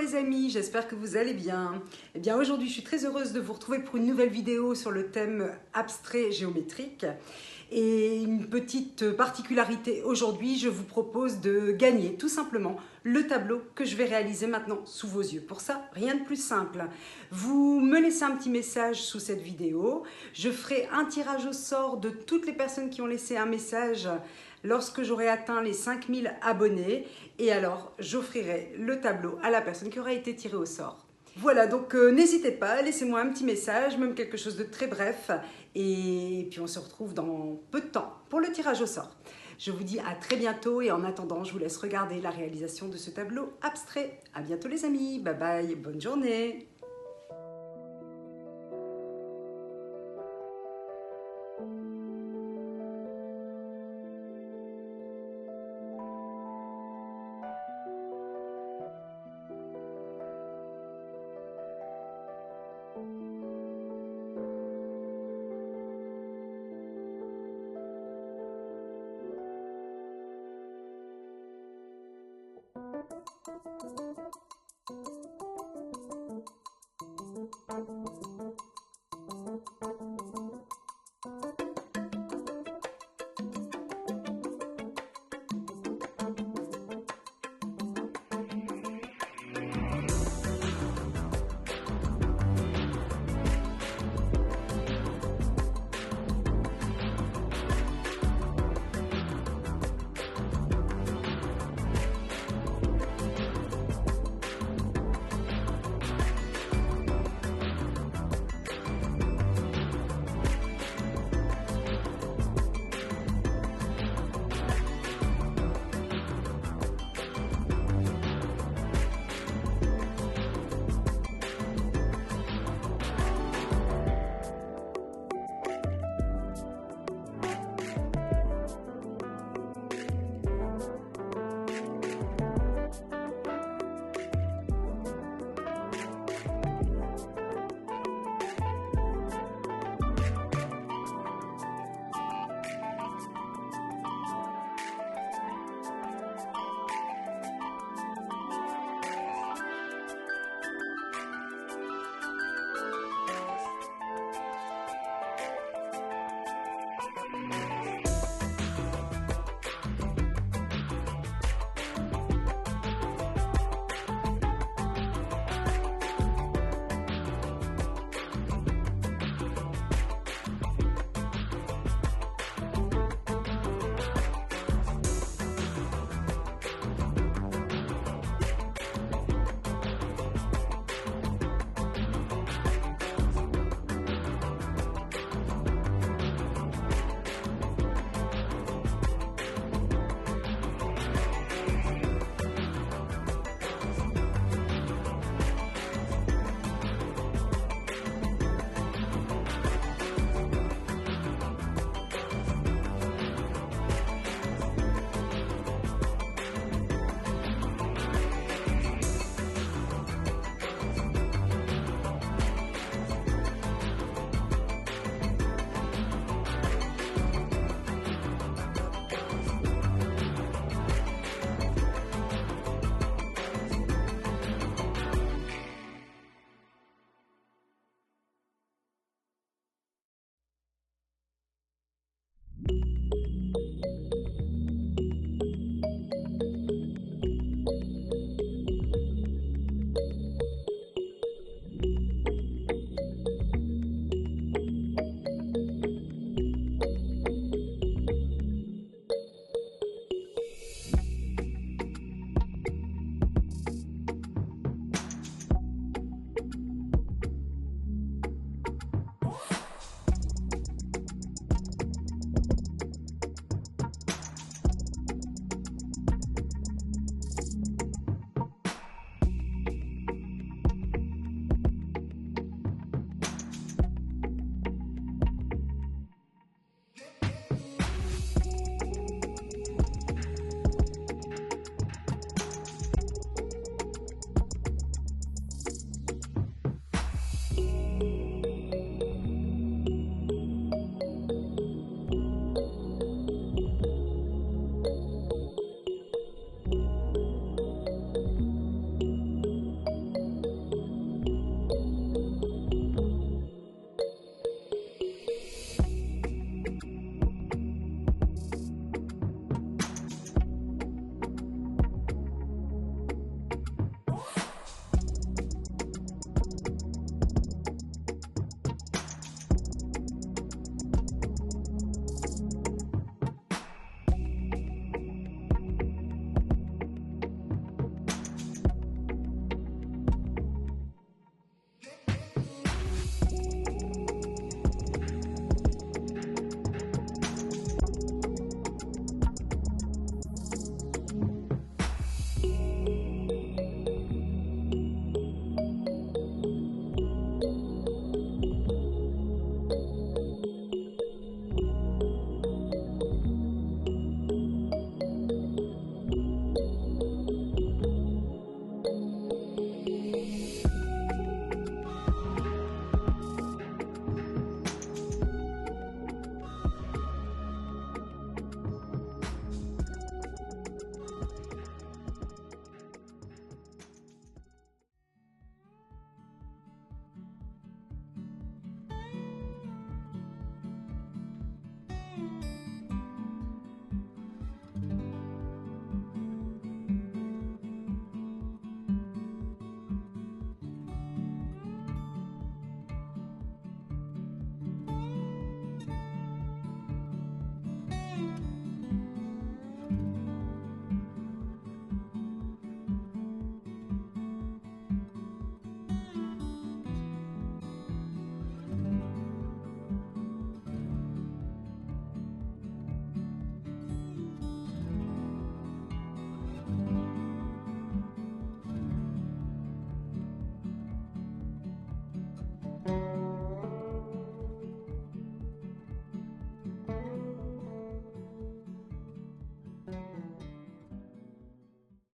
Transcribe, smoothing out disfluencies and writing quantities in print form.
les amis, j'espère que vous allez bien. Eh bien aujourd'hui je suis très heureuse de vous retrouver pour une nouvelle vidéo sur le thème abstrait géométrique. Et une petite particularité aujourd'hui, je vous propose de gagner tout simplement le tableau que je vais réaliser maintenant sous vos yeux. Pour ça, rien de plus simple. Vous me laissez un petit message sous cette vidéo. Je ferai un tirage au sort de toutes les personnes qui ont laissé un message lorsque j'aurai atteint les 5000 abonnés. Et alors, j'offrirai le tableau à la personne qui aura été tirée au sort. Voilà, donc n'hésitez pas, laissez-moi un petit message, même quelque chose de très bref. Et puis on se retrouve dans peu de temps pour le tirage au sort. Je vous dis à très bientôt et en attendant, je vous laisse regarder la réalisation de ce tableau abstrait. À bientôt les amis, bye bye, bonne journée.